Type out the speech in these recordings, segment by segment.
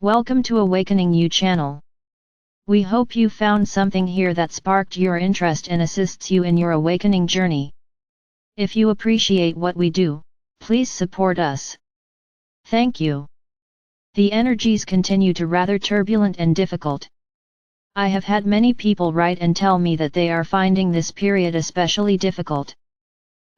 Welcome to Awakening You channel. We hope you found something here that sparked your interest and assists you in your awakening journey. If you appreciate what we do, please support us. Thank you. The energies continue to rather turbulent and difficult. I have had many people write and tell me that they are finding this period especially difficult.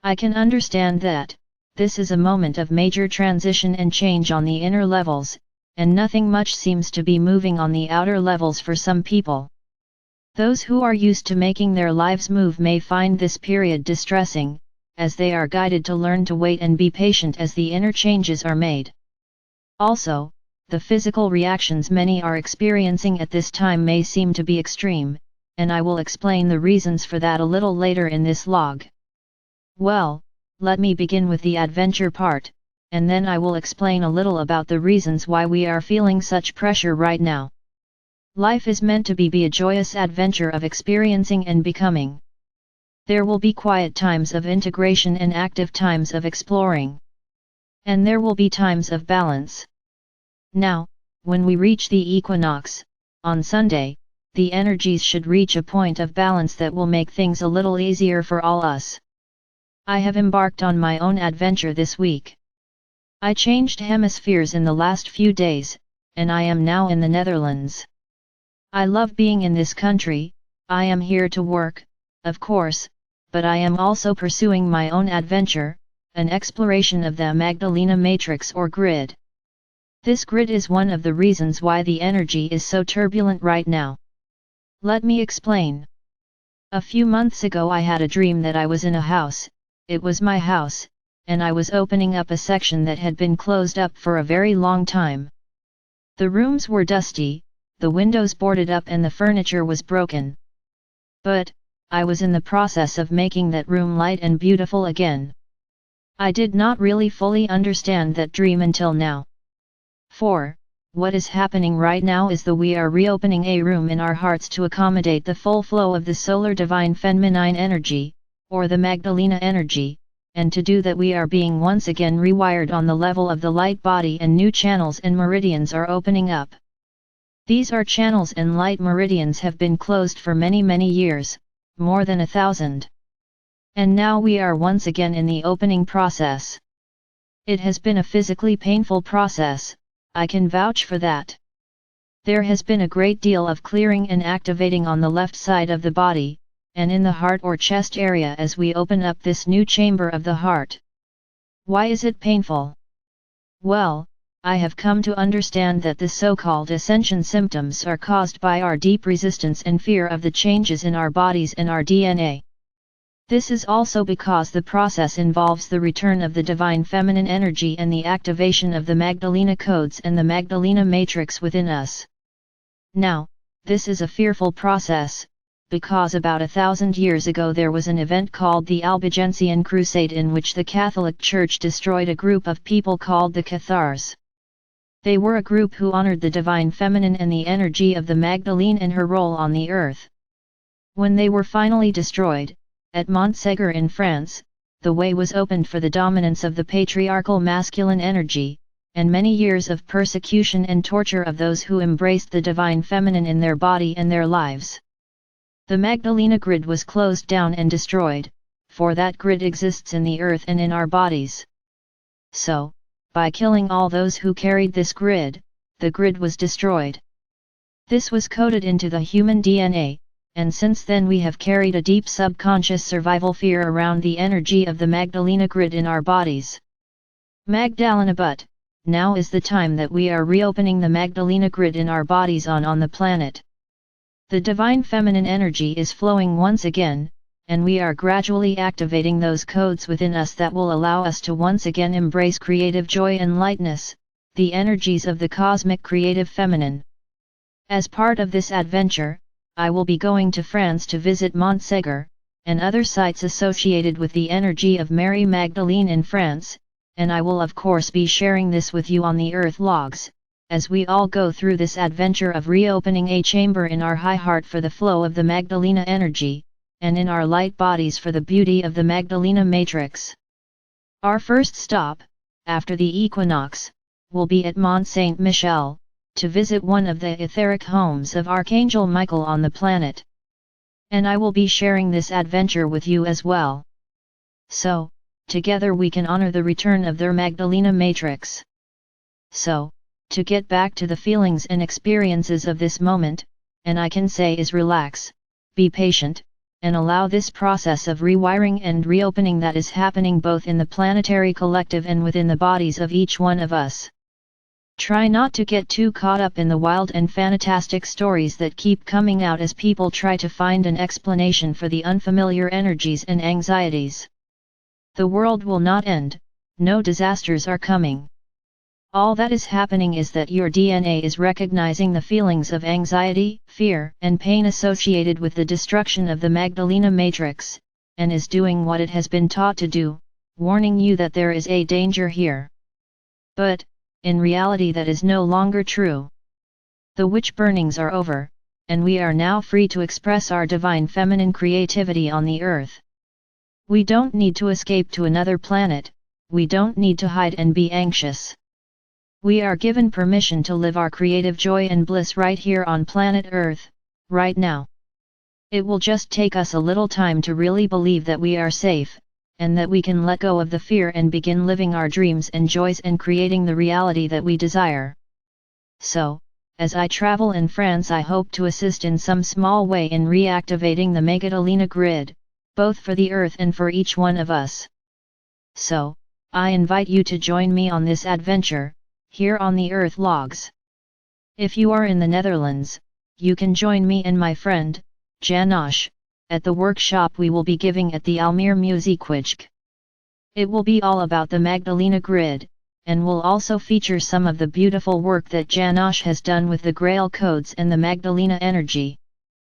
I can understand that. This is a moment of major transition and change on the inner levels, and nothing much seems to be moving on the outer levels for some people. Those who are used to making their lives move may find this period distressing, as they are guided to learn to wait and be patient as the inner changes are made. Also, the physical reactions many are experiencing at this time may seem to be extreme, and I will explain the reasons for that a little later in this log. Well, let me begin with the adventure part, and then I will explain a little about the reasons why we are feeling such pressure right now. Life is meant to be a joyous adventure of experiencing and becoming. There will be quiet times of integration and active times of exploring. And there will be times of balance. Now, when we reach the equinox, on Sunday, the energies should reach a point of balance that will make things a little easier for all us. I have embarked on my own adventure this week. I changed hemispheres in the last few days, and I am now in the Netherlands. I love being in this country. I am here to work, of course, but I am also pursuing my own adventure, an exploration of the Magdalena Matrix or grid. This grid is one of the reasons why the energy is so turbulent right now. Let me explain. A few months ago I had a dream that I was in a house. It was my house, and I was opening up a section that had been closed up for a very long time. The rooms were dusty, the windows boarded up and the furniture was broken. But, I was in the process of making that room light and beautiful again. I did not really fully understand that dream until now. What is happening right now is that we are reopening a room in our hearts to accommodate the full flow of the solar divine feminine energy, or the Magdalena energy, and to do that we are being once again rewired on the level of the light body and new channels and meridians are opening up. These are channels and light meridians have been closed for many years, more than 1,000. And now we are once again in the opening process. It has been a physically painful process, I can vouch for that. There has been a great deal of clearing and activating on the left side of the body, and in the heart or chest area as we open up this new chamber of the heart. Why is it painful? Well, I have come to understand that the so-called ascension symptoms are caused by our deep resistance and fear of the changes in our bodies and our DNA. This is also because the process involves the return of the divine feminine energy and the activation of the Magdalena codes and the Magdalena matrix within us. Now, this is a fearful process, because about 1,000 years ago there was an event called the Albigensian Crusade in which the Catholic Church destroyed a group of people called the Cathars. They were a group who honored the divine feminine and the energy of the Magdalene and her role on the earth. When they were finally destroyed, at Montségur in France, the way was opened for the dominance of the patriarchal masculine energy, and many years of persecution and torture of those who embraced the divine feminine in their body and their lives. The Magdalena grid was closed down and destroyed, for that grid exists in the earth and in our bodies. So, by killing all those who carried this grid, the grid was destroyed. This was coded into the human DNA, and since then we have carried a deep subconscious survival fear around the energy of the Magdalena grid in our bodies. Magdalena, but now is the time that we are reopening the Magdalena grid in our bodies on the planet. The divine feminine energy is flowing once again, and we are gradually activating those codes within us that will allow us to once again embrace creative joy and lightness, the energies of the cosmic creative feminine. As part of this adventure, I will be going to France to visit Montségur, and other sites associated with the energy of Mary Magdalene in France, and I will of course be sharing this with you on the Earth Logs, as we all go through this adventure of reopening a chamber in our high heart for the flow of the Magdalena energy, and in our light bodies for the beauty of the Magdalena matrix. Our first stop, after the equinox, will be at Mont Saint-Michel, to visit one of the etheric homes of Archangel Michael on the planet. And I will be sharing this adventure with you as well. So, together we can honor the return of their Magdalena Matrix. So, to get back to the feelings and experiences of this moment, and I can say is relax, be patient, and allow this process of rewiring and reopening that is happening both in the planetary collective and within the bodies of each one of us. Try not to get too caught up in the wild and fantastic stories that keep coming out as people try to find an explanation for the unfamiliar energies and anxieties. The world will not end, no disasters are coming. All that is happening is that your DNA is recognizing the feelings of anxiety, fear, and pain associated with the destruction of the Magdalena Matrix, and is doing what it has been taught to do, warning you that there is a danger here. But, in reality that is no longer true. The witch burnings are over, and we are now free to express our divine feminine creativity on the earth. We don't need to escape to another planet, we don't need to hide and be anxious. We are given permission to live our creative joy and bliss right here on planet Earth, right now. It will just take us a little time to really believe that we are safe, and that we can let go of the fear and begin living our dreams and joys and creating the reality that we desire. So, as I travel in France, I hope to assist in some small way in reactivating the Magdalena grid, both for the Earth and for each one of us. So, I invite you to join me on this adventure, here on the Earth Logs. If you are in the Netherlands, you can join me and my friend, Janosch, at the workshop we will be giving at the Almere Muziekwijke. It will be all about the Magdalena grid, and will also feature some of the beautiful work that Janosch has done with the Grail codes and the Magdalena energy.